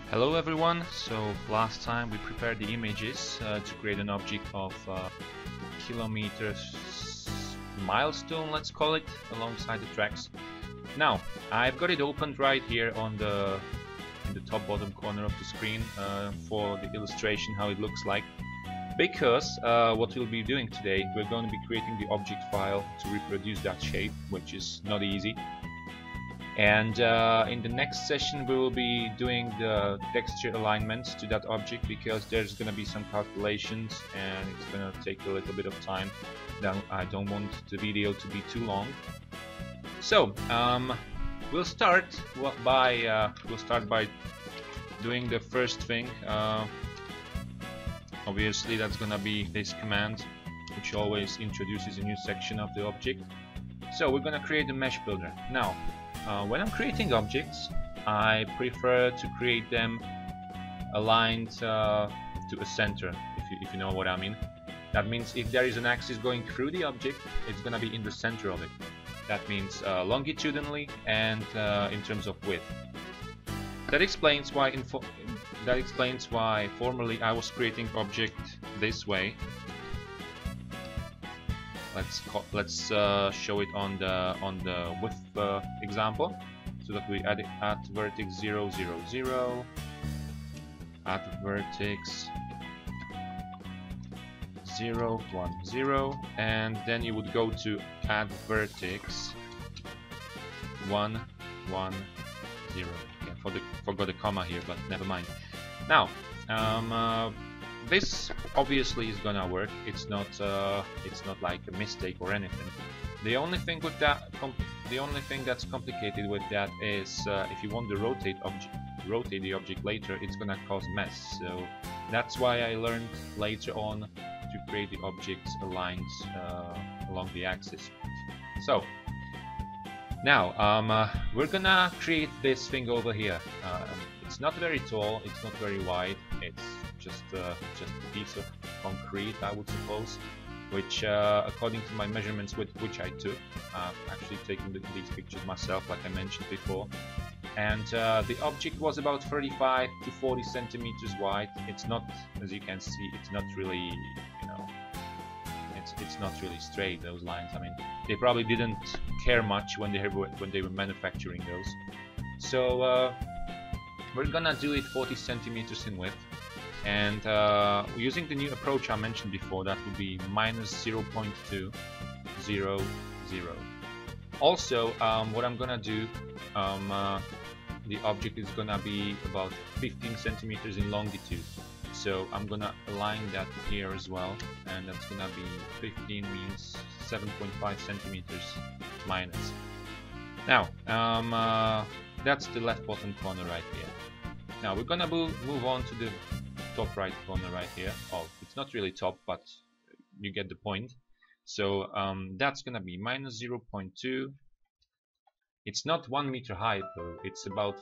Hello everyone, so last time we prepared the images to create an object of kilometers milestone, let's call it, alongside the tracks. Now I've got it opened right here on in the top bottom corner of the screen for the illustration how it looks like, because what we'll be doing today, we're going to be creating the object file to reproduce that shape, which is not easy. And in the next session we will be doing the texture alignment to that object, because there's going to be some calculations and it's going to take a little bit of time. Then I don't want the video to be too long. So we'll start by doing the first thing. Obviously that's going to be this command, which always introduces a new section of the object. So we're going to create a mesh builder. Now when I'm creating objects, I prefer to create them aligned to a center, if you know what I mean. That means if there is an axis going through the object, it's going to be in the center of it. That means longitudinally and in terms of width. That explains why formerly I was creating object this way. Let's show it on the width example, so that we add vertex 0, 0, 0, add vertex 0, 1, 0, and then you would go to add vertex 1, 1, 0. Okay, forgot the comma here, but never mind. Now this obviously is gonna work. It's not like a mistake or anything. The only thing that's complicated with that is if you want to rotate the object later, it's gonna cause mess. So that's why I learned later on to create the objects aligned along the axis. So now we're gonna create this thing over here. It's not very tall, it's not very wide, it's just a piece of concrete, I would suppose, which according to my measurements which I took, I've actually taken these pictures myself, like I mentioned before, and the object was about 35 to 40 centimeters wide. It's not, as you can see, it's not really, you know, it's not really straight, those lines. I mean, they probably didn't care much when they were manufacturing those. So we're gonna do it 40 centimeters in width, and using the new approach I mentioned before, that would be minus 0.200. Also, what I'm gonna do, the object is gonna be about 15 centimeters in longitude, so I'm gonna align that here as well, and that's gonna be 15 means 7.5 centimeters minus. Now that's the left bottom corner right here. Now we're gonna move on to the top right corner right here. Oh, it's not really top, but you get the point. So that's gonna be minus 0.2. It's not 1 meter high though. It's about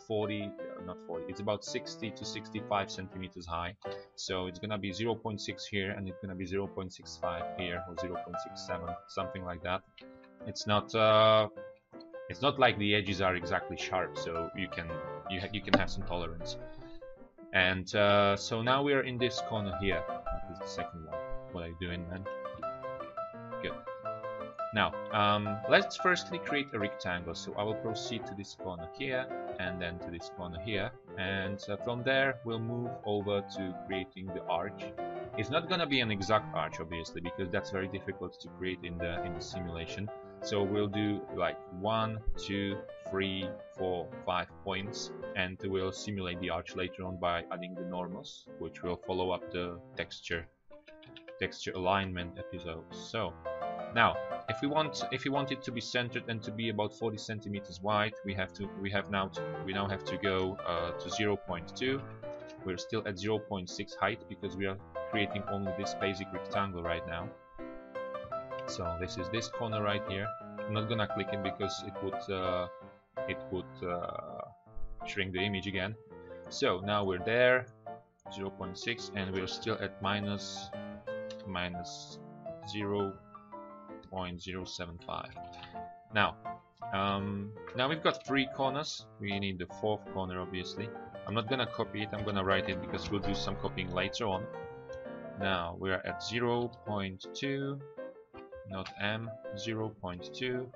not 40. It's about 60 to 65 centimeters high. So it's gonna be 0.6 here, and it's gonna be 0.65 here, or 0.67, something like that. It's not like the edges are exactly sharp, so you can have some tolerance. And so now we are in this corner here. That is the second one. What are you doing, man? Good. Now let's firstly create a rectangle. So I will proceed to this corner here, and then to this corner here, and from there we'll move over to creating the arch. It's not gonna be an exact arch, obviously, because that's very difficult to create in the simulation. So we'll do like 1, 2, 3, 4, 5 points, and we'll simulate the arch later on by adding the normals, which will follow up the texture alignment episode. So now, if we want it to be centered and to be about 40 centimeters wide, we now have to go to 0.2. We're still at 0.6 height because we are creating only this basic rectangle right now. So this is this corner right here. I'm not gonna click it because it would shrink the image again. So now we're there, 0.6, and we're still at minus 0.075. Now we've got 3 corners. We need the 4th corner, obviously. I'm not gonna copy it, I'm gonna write it because we'll do some copying later on. Now we are at 0.2, not M, 0.2,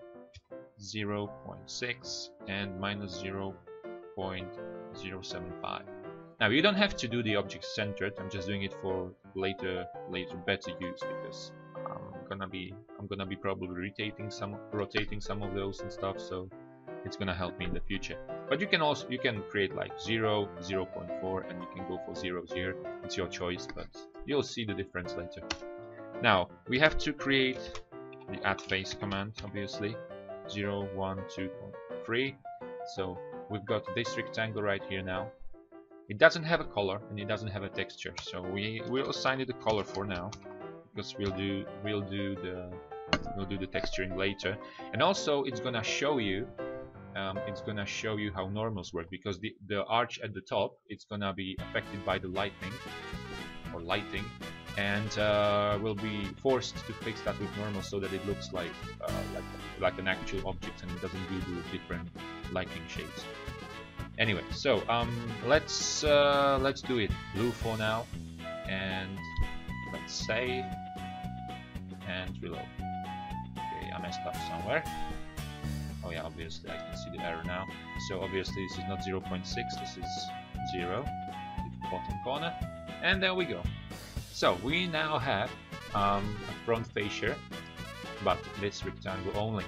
0.6, and minus 0.075. Now you don't have to do the object centered. I'm just doing it for later better use, because I'm gonna be probably rotating some of those and stuff, so it's gonna help me in the future. But you can create like 0, 0.4, and you can go for zeros here. It's your choice, but you'll see the difference later. Now we have to create the add face command, obviously. 0, 1, 2, 3. So we've got this rectangle right here now. It doesn't have a color and it doesn't have a texture, so we'll assign it a color for now, because we'll do the texturing later. And also it's gonna show you how normals work, because the arch at the top, it's gonna be affected by the lighting, and we'll be forced to fix that with normals so that it looks like an actual object and it doesn't do the different lighting shades. Anyway, so let's do it blue for now, and let's save and reload. Okay, I messed up somewhere. Oh yeah, obviously I can see the error now. So obviously this is not 0.6, this is 0, the bottom corner, and there we go. So we now have a front fascia, but this rectangle only.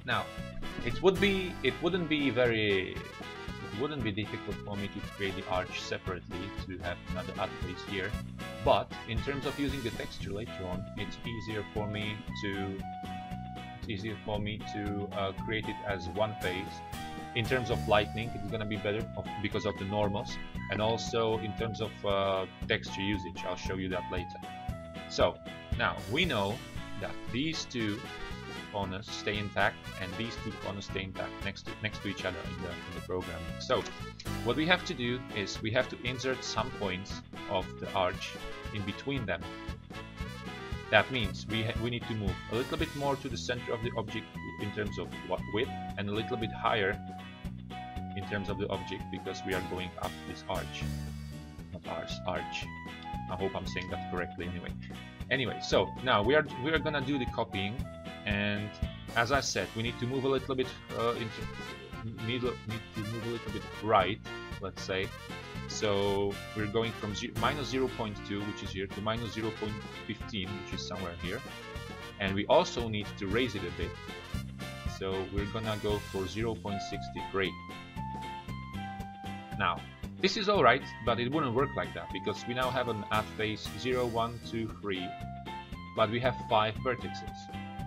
Now it wouldn't be difficult for me to create the arch separately to have another add face here, but in terms of using the texture later on, it's easier for me to create it as one face. In terms of lighting, it's gonna be better because of the normals, and also in terms of texture usage. I'll show you that later. So now we know that these two corners stay intact and these two corners stay intact next to each other in the programming. So what we have to do is we have to insert some points of the arch in between them. That means we need to move a little bit more to the center of the object in terms of width, and a little bit higher in terms of the object, because we are going up this arch. Not arch. I hope I'm saying that correctly anyway. So now we are gonna do the copying, and as I said, we need to move a little bit right, let's say. So we're going from minus 0.2, which is here, to minus 0.15, which is somewhere here, and we also need to raise it a bit. So we're gonna go for 0.63. Now this is alright, but it wouldn't work like that, because we now have an add face 0, 1, 2, 3, but we have 5 vertices.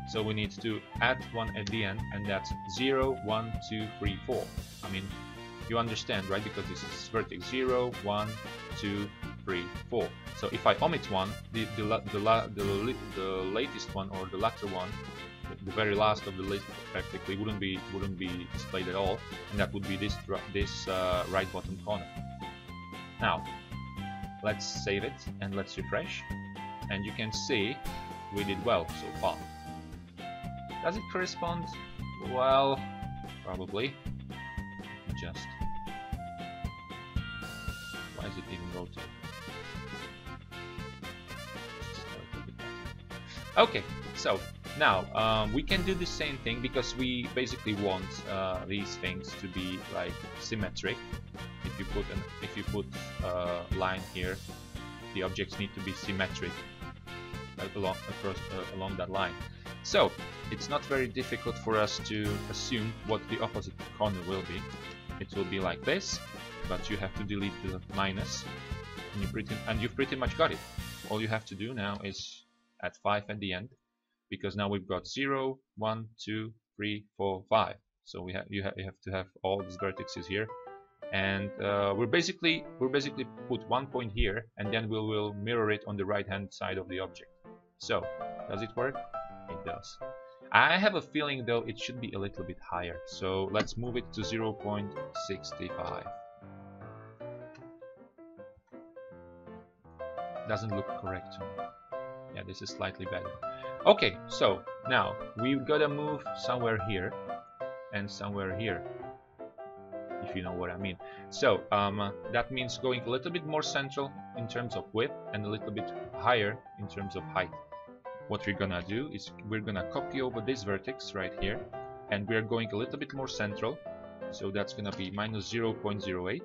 So we need to add one at the end, and that's 0, 1, 2, 3, 4. I mean, you understand, right? Because this is vertex 0, 1, 2, 3, 4. So if I omit one, the latest one, or the latter one, the very last of the list, practically wouldn't be displayed at all, and that would be this right bottom corner. Now let's save it and let's refresh, and you can see we did well so far. Does it correspond? Well, probably. Just why is it even rotating? Okay, so now we can do the same thing, because we basically want these things to be like symmetric. If you put a line here, the objects need to be symmetric along that line. So it's not very difficult for us to assume what the opposite corner will be. It will be like this, but you have to delete the minus, and you've pretty much got it. All you have to do now is add 5 at the end, because now we've got 0, 1, 2, 3, 4, 5. So you have to have all these vertices here, and we're basically put one point here, and then we will mirror it on the right hand side of the object. So does it work? It does. I have a feeling though it should be a little bit higher, so let's move it to 0.65. Doesn't look correct to me. Yeah, this is slightly better. Okay, so now we've got to move somewhere here and somewhere here. if you know what I mean. So that means going a little bit more central in terms of width and a little bit higher in terms of height. What we're gonna do is we're gonna copy over this vertex right here, and we're going a little bit more central. So that's gonna be minus 0.08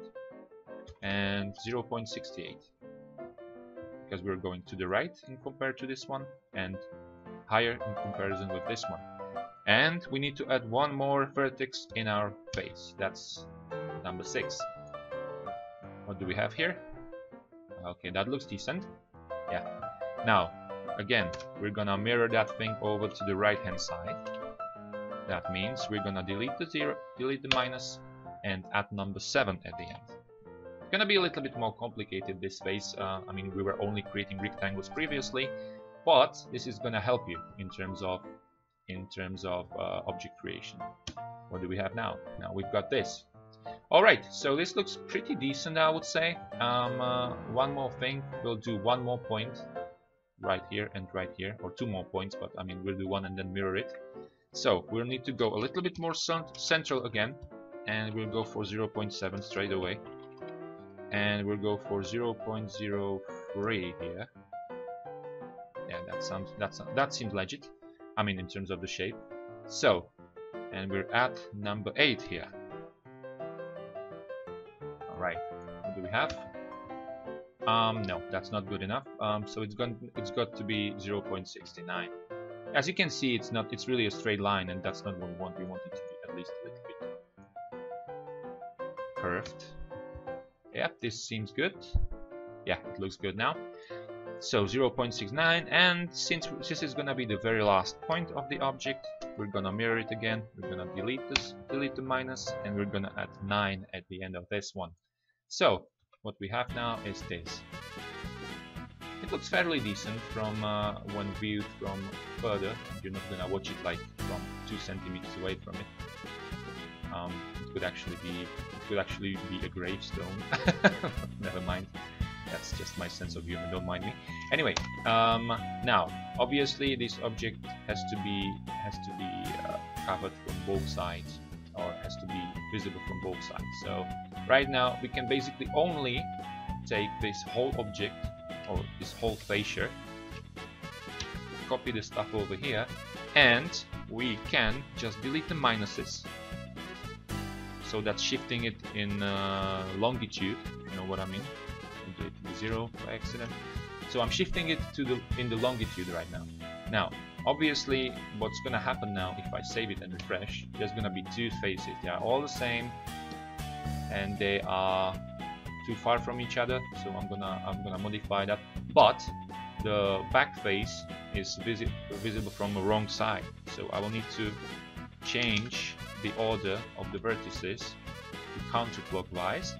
and 0.68, because we're going to the right in compared to this one, and higher in comparison with this one. And we need to add one more vertex in our face. That's number 6. What do we have here? Okay, that looks decent. Yeah. Now, again, we're gonna mirror that thing over to the right hand side. That means we're gonna delete the 0, delete the minus, and add number 7 at the end. It's gonna be a little bit more complicated, this face. I mean, we were only creating rectangles previously, but this is gonna help you in terms of object creation. What do we have now? Now we've got this. Alright, so this looks pretty decent, I would say. One more thing, we'll do one more point right here and right here, or 2 more points, but I mean we'll do one and then mirror it. So we'll need to go a little bit more central again, and we'll go for 0.7 straight away, and we'll go for 0.03 here. Yeah, that seems legit. I mean, in terms of the shape. So, and we're at number 8 here. All right, what do we have? No, that's not good enough. So it's got to be 0.69. As you can see, it's really a straight line, and that's not what we want. We want it to be at least a little bit curved. Yep, this seems good. Yeah, it looks good now. So 0.69, and since this is gonna be the very last point of the object, we're gonna mirror it again. We're gonna delete the minus, and we're gonna add 9 at the end of this one. So what we have now is this. It looks fairly decent from when viewed from further. You're not gonna watch it like from 2 centimeters away from it. It could actually be a gravestone. Never mind. That's just my sense of humor, don't mind me. Anyway, now obviously this object has to be covered from both sides, or has to be visible from both sides. So right now we can basically only take this whole object, or this whole fascia, copy the stuff over here, and we can just delete the minuses. So that's shifting it in longitude, you know what I mean. Do it to 0 by accident. So I'm shifting it to in the longitude right now. Now, obviously, what's gonna happen now if I save it and refresh? There's gonna be 2 faces. They are all the same, and they are too far from each other. So I'm gonna modify that. But the back face is visible from the wrong side. So I will need to change the order of the vertices to counterclockwise.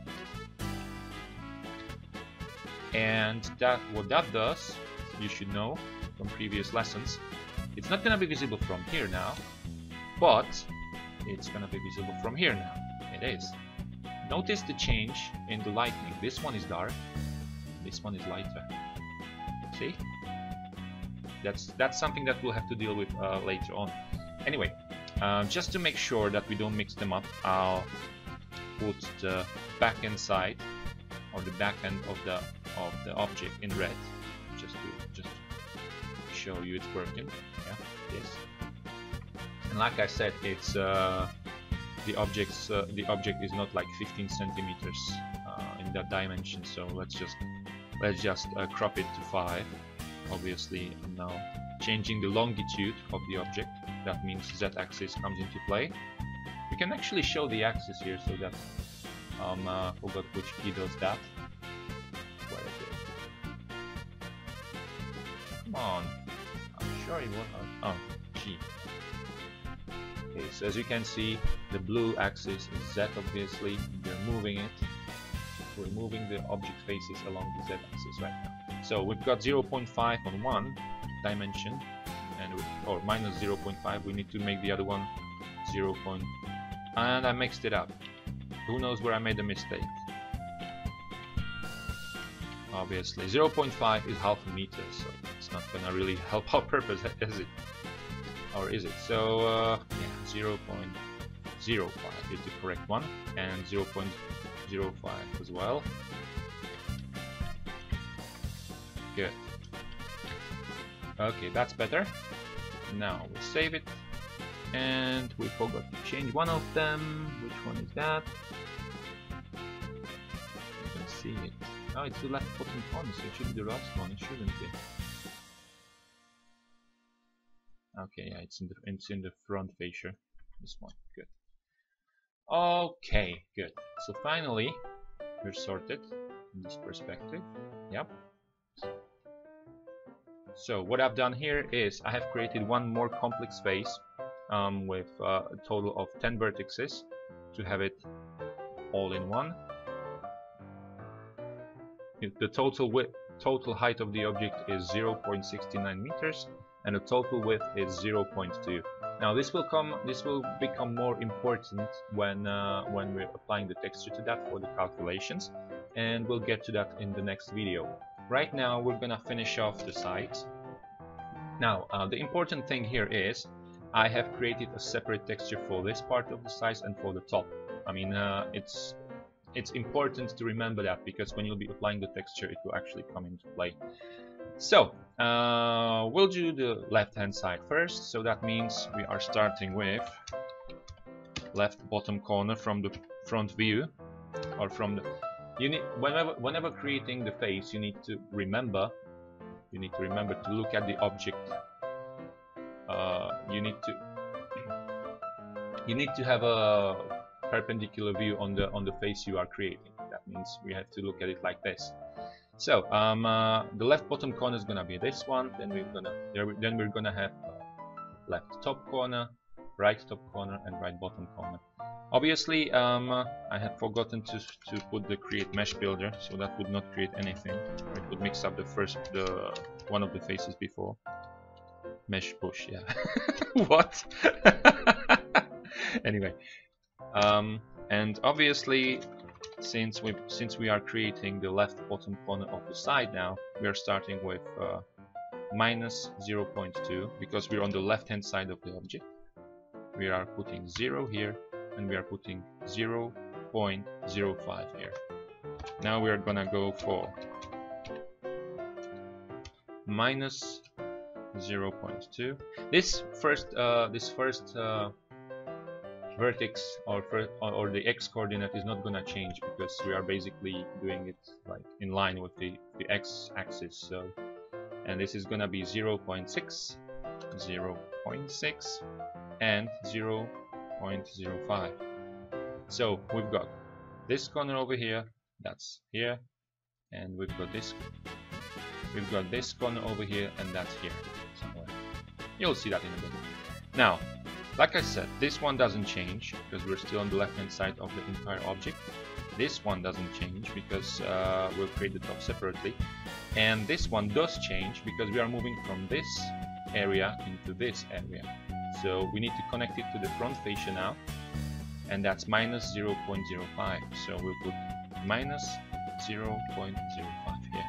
And what that does, you should know from previous lessons, it's not going to be visible from here now, but it's going to be visible from here now. It is. Notice the change in the lighting. This one is dark, this one is lighter. See? That's something that we'll have to deal with later on. Anyway, just to make sure that we don't mix them up, I'll put the back end side, or the back end of the object in red, just to show you it's working. Yeah, it is. And like I said, it's the object is not like 15 centimeters in that dimension. So let's just crop it to 5. Obviously, I'm now changing the longitude of the object. That means Z-axis comes into play. We can actually show the axis here, so that forgot which key does that. Where is it? Come on, I'm sure it was. Oh, G. Okay, so as you can see, the blue axis is Z. Obviously, we're moving it. We're moving the object faces along the Z-axis right now. So we've got 0.5 on one dimension, or minus 0.5. We need to make the other one 0. And I mixed it up. Who knows where I made a mistake? Obviously, 0.5 is half a meter, so it's not gonna really help our purpose, is it? Or is it? So yeah, 0.05 is the correct one, and 0.05 as well. Good. Okay, that's better. Now we'll save it. And we forgot to change one of them. Which one is that? I don't see it. Oh, it's the left bottom corner, so it should be the last one, it shouldn't be. Okay, yeah, it's in the front fascia. This one, good. Okay, good. So finally, we're sorted in this perspective. Yep. So what I've done here is I have created one more complex face with a total of 10 vertices to have it all in one. The total height of the object is 0.69 meters, and the total width is 0.2. Now this will become more important when we're applying the texture to that for the calculations, and we'll get to that in the next video. Right now we're gonna finish off the sides. Now the important thing here is I have created a separate texture for this part of the sides and for the top. I mean, it's important to remember that, because when you'll be applying the texture it will actually come into play. So we'll do the left hand side first, so that means we are starting with left bottom corner from the front view, or from the whenever creating the face you need to remember to look at the object. You need to have a perpendicular view on the face you are creating. That means we have to look at it like this. So the left bottom corner is gonna be this one. Then we're gonna have left top corner, right top corner, and right bottom corner. Obviously, I had forgotten to put the create mesh builder, so that would not create anything. It would mix up the one of the faces before. Mesh push, yeah. What? Anyway, and obviously, since we are creating the left bottom corner of the side now, we are starting with minus 0.2, because we're on the left hand side of the object. We are putting 0 here, and we are putting 0.05 here. Now we are gonna go for minus 0.2. This first vertex or the x coordinate is not gonna change, because we are basically doing it like in line with the x axis. So, and this is gonna be 0.6, 0.6, and 0.05. So we've got this corner over here, that's here, and we've got this corner over here, and that's here somewhere. You'll see that in a bit. Now, like I said, this one doesn't change because we're still on the left hand side of the entire object. This one doesn't change because we'll create the top separately, and this one does change because we are moving from this area into this area. So we need to connect it to the front fascia now, and that's minus 0.05. So we'll put minus 0.05 here.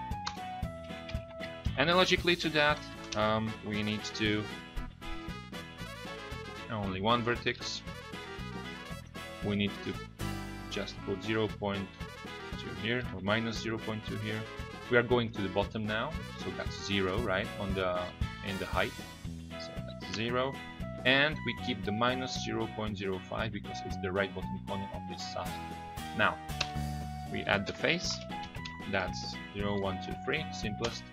Analogically to that, we need to only one vertex. We need to just put 0.2 here, or minus 0.2 here. We are going to the bottom now, so that's 0, right, in the height. So that's 0, and we keep the minus 0.05 because it's the right bottom corner of this side. Now we add the face. That's 0, 1, 2, 3, simplest.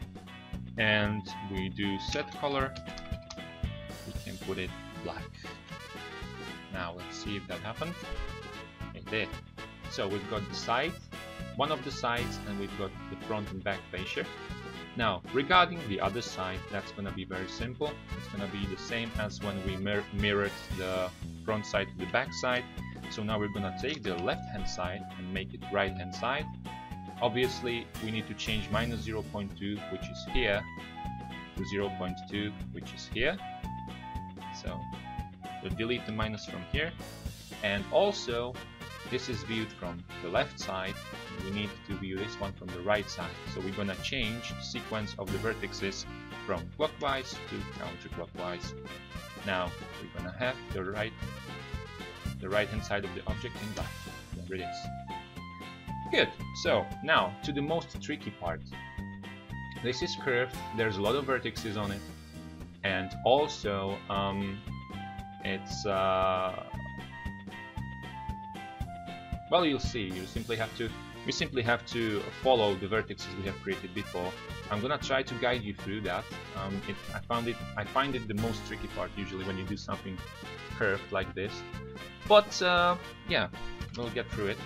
And we do set color. We can put it black. Now let's see if that happened. It did. So we've got the side, one of the sides, and we've got the front and back fascia. Now regarding the other side, that's gonna be very simple. It's gonna be the same as when we mirrored the front side to the back side. So now we're gonna take the left hand side and make it right hand side. Obviously we need to change minus 0.2, which is here, to 0.2, which is here. So we'll delete the minus from here, and also this is viewed from the left side. We need to view this one from the right side. So we're gonna change the sequence of the vertices from clockwise to counterclockwise. Now we're gonna have the right the right hand side of the object in black. There it is. Good. So now to the most tricky part. This is curved, there's a lot of vertices on it, and also it's well, you'll see. We simply have to follow the vertices we have created before. I'm gonna try to guide you through that. I find it the most tricky part usually when you do something curved like this. But yeah, we'll get through it.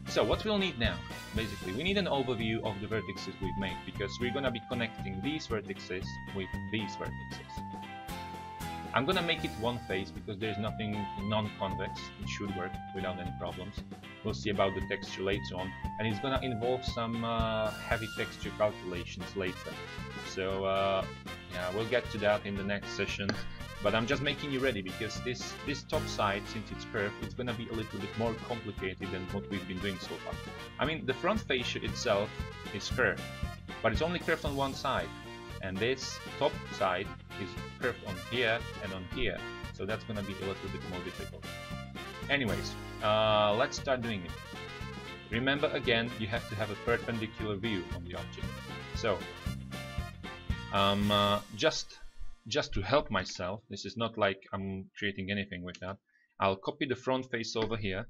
So what we'll need now, basically, we need an overview of the vertices we've made, because we're gonna be connecting these vertices with these vertices. I'm gonna make it one face because there's nothing non-convex. It should work without any problems. We'll see about the texture later on, and it's gonna involve some heavy texture calculations later. So yeah, we'll get to that in the next session. But I'm just making you ready, because this top side, since it's curved, it's gonna be a little bit more complicated than what we've been doing so far. I mean, the front fascia itself is curved, but it's only curved on one side, and this top side is curved on here and on here, so that's gonna be a little bit more difficult. Anyways, let's start doing it. Remember, again, you have to have a perpendicular view on the object. So just to help myself, this is not like I'm creating anything with that. I'll copy the front face over here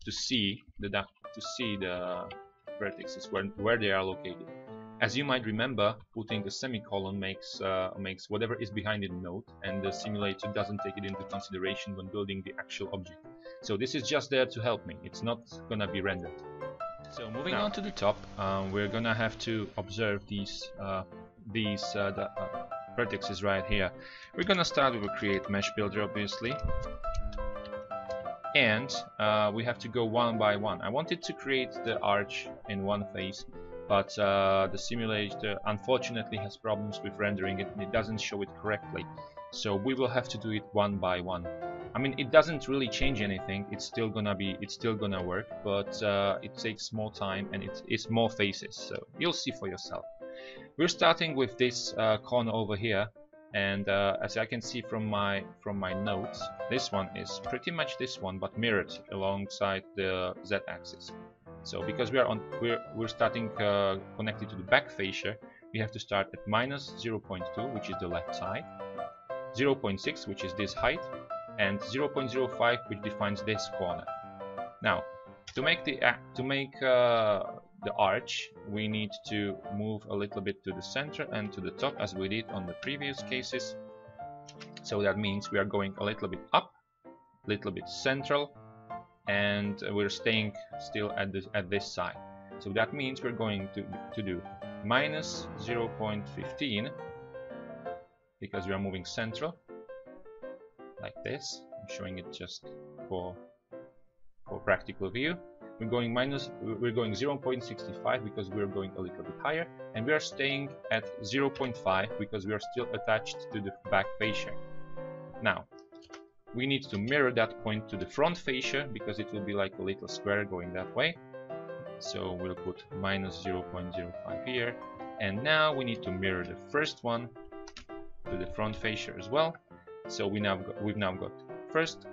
to see the vertices where they are located. As you might remember, putting a semicolon makes whatever is behind it a note, and the simulator doesn't take it into consideration when building the actual object. So this is just there to help me. It's not gonna be rendered. So moving on to the top, we're gonna have to observe these vertices right here. We're gonna start with a create mesh builder, obviously, and we have to go one by one. I wanted to create the arch in one face, but the simulator unfortunately has problems with rendering it, and it doesn't show it correctly. So we will have to do it one by one. I mean, it doesn't really change anything. It's still gonna work, but it takes more time and it's more faces. So you'll see for yourself. We're starting with this corner over here, and as I can see from my notes, this one is pretty much this one, but mirrored alongside the z-axis. So because we're starting connected to the back fascia, we have to start at minus 0.2, which is the left side, 0.6, which is this height, and 0.05, which defines this corner. Now, to make the arch, we need to move a little bit to the center and to the top, as we did on the previous cases. So that means we are going a little bit up, a little bit central, and we're staying still at this side. So that means we're going to do minus 0.15, because we are moving central like this. I'm showing it just for practical view. We're going 0.65 because we're going a little bit higher, and we are staying at 0.5 because we are still attached to the back fascia. Now we need to mirror that point to the front fascia, because it will be like a little square going that way. So we'll put minus 0.05 here, and now we need to mirror the first one to the front fascia as well. So we've now got first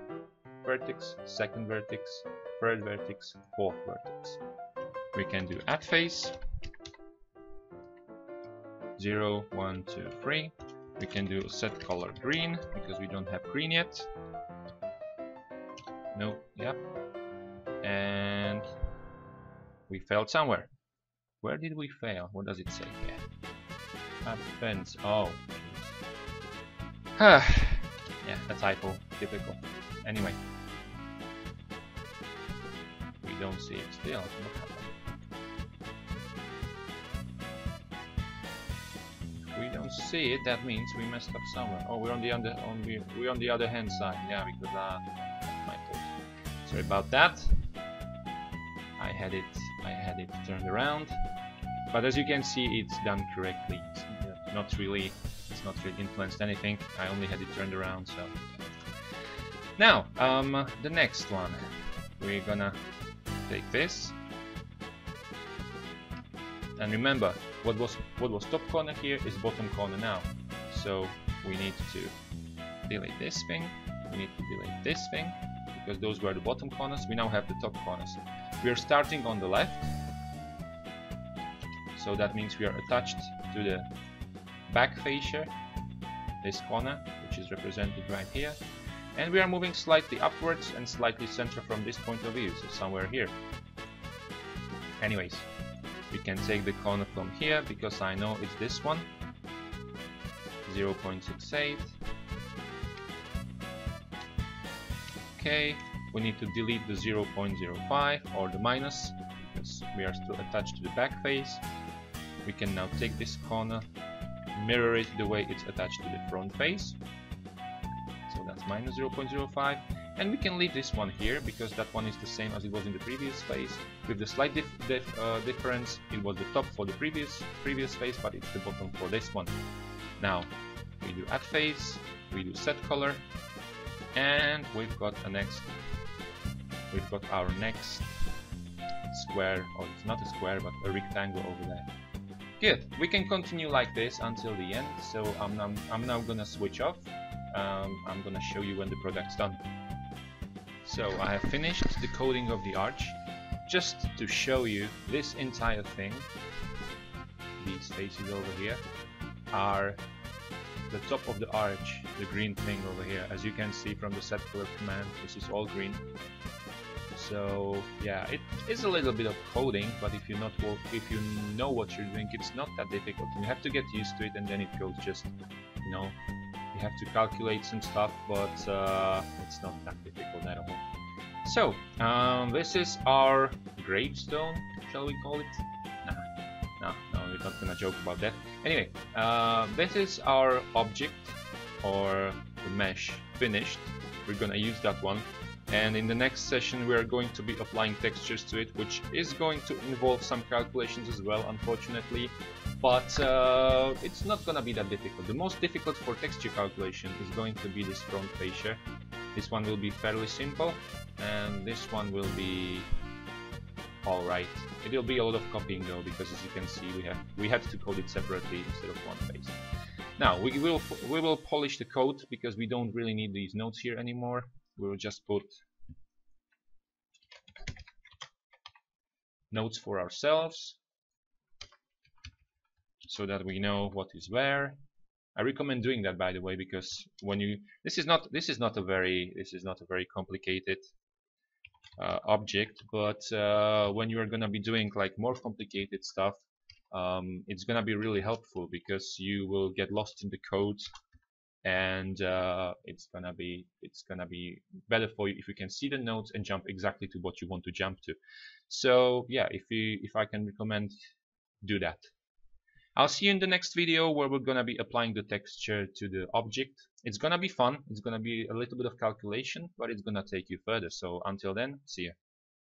vertex, second vertex, third vertex, fourth vertex. We can do at face 0, 1, 2, 3. We can do set color green because we don't have green yet. No, yep. And we failed somewhere. Where did we fail? What does it say here? Happens. Oh. Yeah, a typo. Typical. Anyway. We don't see it still. What happened? If we don't see it, that means we messed up somewhere. Oh, we're on the other hand side. Yeah, because my fault. Sorry about that. I had it turned around, but as you can see, it's done correctly. It's not really influenced anything. I only had it turned around. So now the next one, we're gonna take this, and remember, what was top corner here is bottom corner now. So we need to delete this thing, we need to delete this thing, because those were the bottom corners. We now have the top corners. We are starting on the left, so that means we are attached to the back fascia, this corner, which is represented right here, and we are moving slightly upwards and slightly center from this point of view, so somewhere here. Anyways, we can take the corner from here because I know it's this one, 0.68. Okay, we need to delete the 0.05 or the minus because we are still attached to the back face. We can now take this corner, mirror it the way it's attached to the front face, so that's minus 0.05, and we can leave this one here because that one is the same as it was in the previous face, with the slight difference. It was the top for the previous face, but it's the bottom for this one. Now we do add face, we do set color, and we've got our next square, or it's not a square but a rectangle over there. Good, we can continue like this until the end, so I'm now gonna switch off. I'm gonna show you when the product's done. So I have finished the coating of the arch. Just to show you, this entire thing, these faces over here, are the top of the arch, the green thing over here. As you can see from the set color command, this is all green. So yeah, it is a little bit of coding, but if you know what you're doing, it's not that difficult. You have to get used to it, and then it goes just, you know, you have to calculate some stuff, but it's not that difficult at all. So this is our gravestone, shall we call it? No, we're not gonna joke about that. Anyway, this is our object, or the mesh, finished. We're gonna use that one. And in the next session we are going to be applying textures to it, which is going to involve some calculations as well, unfortunately, but it's not gonna be that difficult. The most difficult for texture calculation is going to be this front fascia. This one will be fairly simple, and this one will be alright. It will be a lot of copying though, because as you can see we had to code it separately instead of one face. Now we will polish the code because we don't really need these notes here anymore. We will just put notes for ourselves so that we know what is where. I recommend doing that, by the way, because when you this is not a very complicated object, but when you are gonna be doing like more complicated stuff, it's gonna be really helpful because you will get lost in the code. And it's gonna be better for you if you can see the notes and jump exactly to what you want to jump to. So yeah, if I can recommend, do that. I'll see you in the next video where we're gonna be applying the texture to the object. It's gonna be fun. It's gonna be a little bit of calculation, but it's gonna take you further. So until then, see ya.